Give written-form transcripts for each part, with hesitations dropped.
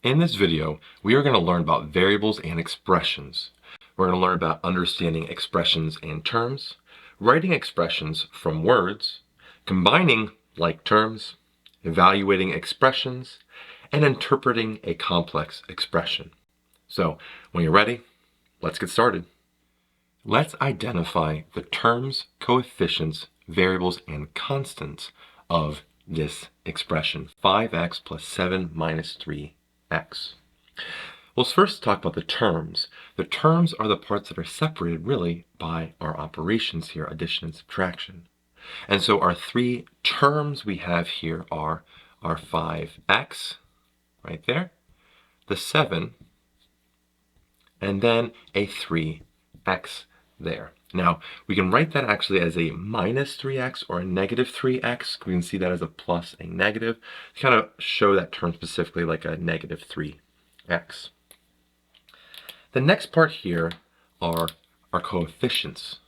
In this video, we are going to learn about variables and expressions. We're going to learn about understanding expressions and terms, writing expressions from words, combining like terms, evaluating expressions, and interpreting a complex expression. So, when you're ready, let's get started. Let's identify the terms, coefficients, variables, and constants of this expression, 5x plus 7 minus 3x. Let's first talk about the terms. The terms are the parts that are separated really by our operations here, addition and subtraction. And so our three terms we have here are our 5x, right there, the 7, and then a 3x there. Now, we can write that actually as a minus 3x or a negative 3x. We can see that as a plus, a negative, to kind of show that term specifically like a negative 3x. The next part here are our coefficients.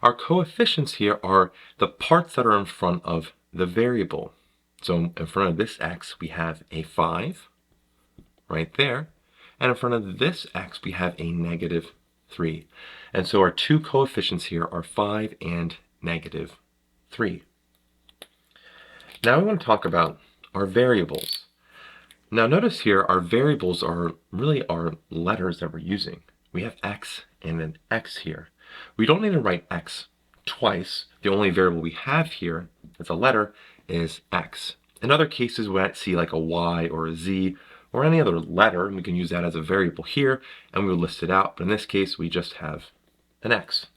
Our coefficients here are the parts that are in front of the variable. So in front of this x, we have a 5 right there. And in front of this x, we have a negative 3. And so our two coefficients here are 5 and negative 3. Now we want to talk about our variables. Now notice here our variables are really our letters that we're using. We have x and an x here. We don't need to write x twice. The only variable we have here as a letter is x. In other cases, we might see like a y or a z or any other letter, and we can use that as a variable here, and we'll list it out. But in this case, we just have an x.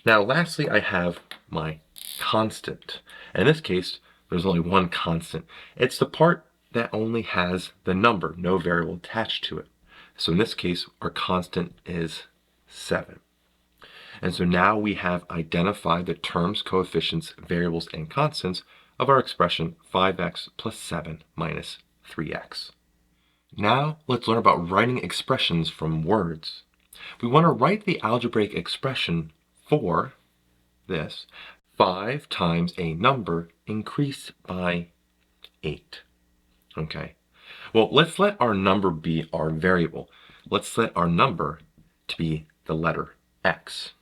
Now, lastly, I have my constant. In this case, there's only one constant. It's the part that only has the number, no variable attached to it. So in this case, our constant is 7. And so now we have identified the terms, coefficients, variables, and constants of our expression 5x plus 7 minus 3x. Now let's learn about writing expressions from words. We want to write the algebraic expression for this 5 times a number increased by 8. Okay, well, let's let our number be our variable. Let's let our number to be the letter x.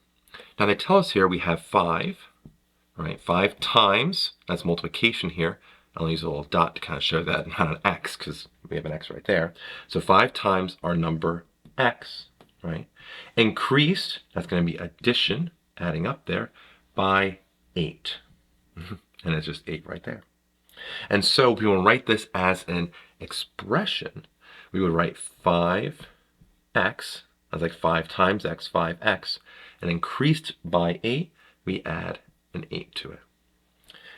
Now they tell us here we have 5, right? 5 times, that's multiplication here. I'll use a little dot to kind of show that, not an x, because we have an x right there. So 5 times our number x, right? Increased, that's going to be addition, adding up there, by 8. And it's just 8 right there. And so if we want to write this as an expression, we would write 5x, that's like 5 times x, 5x, and increased by 8, we add an 8 to it.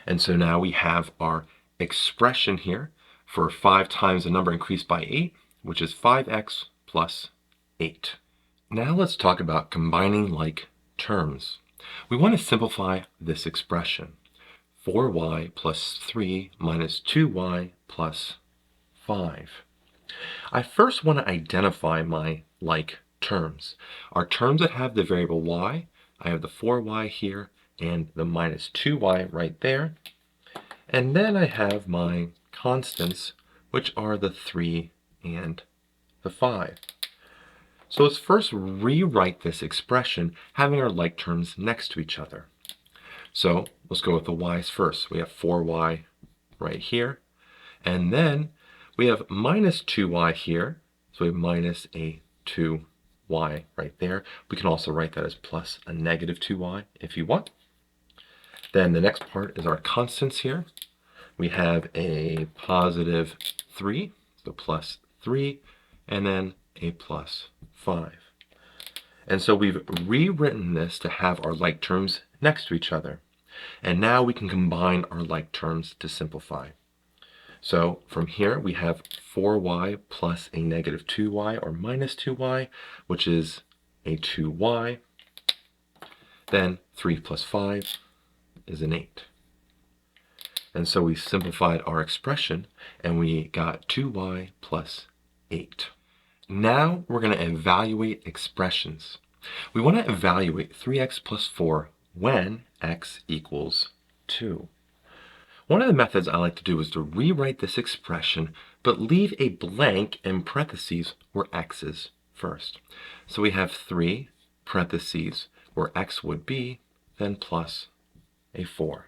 And so now we have our expression here for 5 times the number increased by 8, which is 5x plus 8. Now let's talk about combining like terms. We want to simplify this expression. 4y plus 3 minus 2y plus 5. I first want to identify my like terms. Our terms that have the variable y, I have the 4y here and the minus 2y right there. And then I have my constants, which are the 3 and the 5. So let's first rewrite this expression, having our like terms next to each other. So let's go with the y's first. We have 4y right here. And then we have minus 2y here. So we have minus a 2y right there. We can also write that as plus a negative 2y if you want. Then the next part is our constants here. We have a positive 3, so plus 3, and then a plus 5. And so we've rewritten this to have our like terms next to each other. And now we can combine our like terms to simplify. So from here we have 4y plus a negative 2y or minus 2y, which is a 2y. Then 3 plus 5 is an 8. And so we simplified our expression and we got 2y plus 8. Now we're going to evaluate expressions. We want to evaluate 3x plus 4 when x equals 2. One of the methods I like to do is to rewrite this expression but leave a blank in parentheses where x is first. So we have 3 parentheses where x would be, then plus a 4.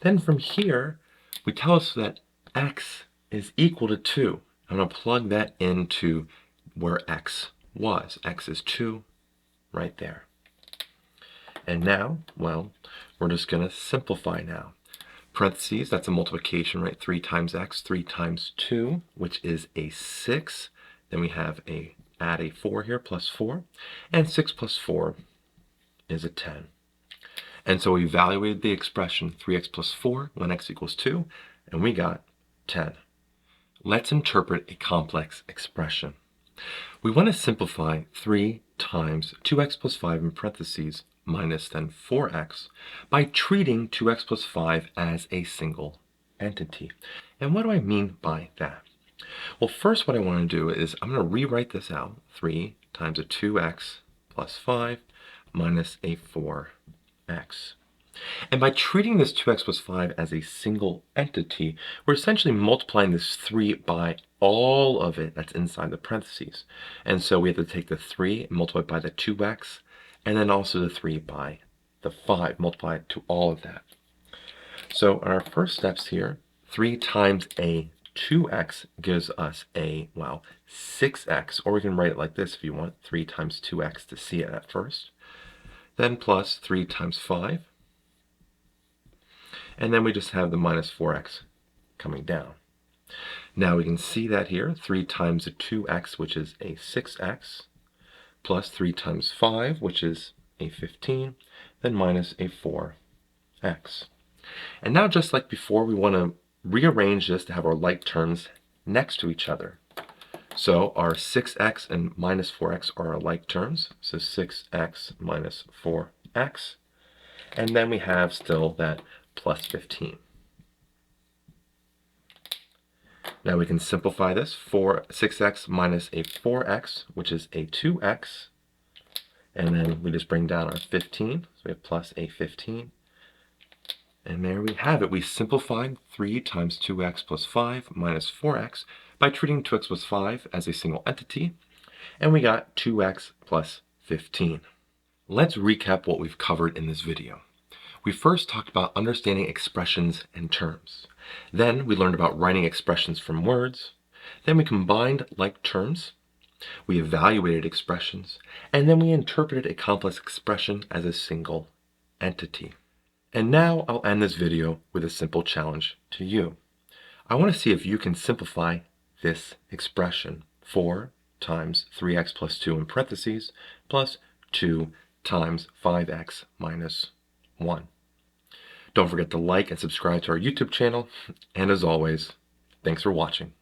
Then from here, we tell us that x is equal to 2. I'm going to plug that into where x was. X is 2 right there. And now, well, we're just going to simplify now. Parentheses, that's a multiplication, right? 3 times x, 3 times 2, which is a 6. Then we have add a 4 here, plus 4. And 6 plus 4 is a 10. And so we evaluated the expression 3x plus 4 when x equals 2, and we got 10. Let's interpret a complex expression. We want to simplify 3 times 2x plus 5 in parentheses minus then 4x by treating 2x plus 5 as a single entity. And what do I mean by that? Well, first what I want to do is I'm going to rewrite this out. 3 times a 2x plus 5 minus a 4x. And by treating this 2x plus 5 as a single entity, we're essentially multiplying this 3 by all of it that's inside the parentheses. And so we have to take the 3 and multiply it by the 2x, and then also the 3 by the 5, multiply it to all of that. So our first steps here, 3 times a 2x gives us a, well, 6x, or we can write it like this if you want, 3 times 2x to see it at first. Then plus 3 times 5. And then we just have the minus 4x coming down. Now we can see that here, 3 times a 2x, which is a 6x, plus 3 times 5, which is a 15, then minus a 4x. And now just like before, we want to rearrange this to have our like terms next to each other. So our 6x and minus 4x are our like terms. So 6x minus 4x. And then we have still that plus 15. Now we can simplify this. 6x minus a 4x, which is a 2x. And then we just bring down our 15. So we have plus a 15. And there we have it. We simplified 3 times 2x plus 5 minus 4x by treating 2x plus 5 as a single entity. And we got 2x plus 15. Let's recap what we've covered in this video. We first talked about understanding expressions and terms. Then we learned about writing expressions from words. Then we combined like terms. We evaluated expressions. And then we interpreted a complex expression as a single entity. And now I'll end this video with a simple challenge to you. I want to see if you can simplify this expression. 4 times 3x plus 2 in parentheses plus 2 times 5x minus 1. Don't forget to like and subscribe to our YouTube channel. And as always, thanks for watching.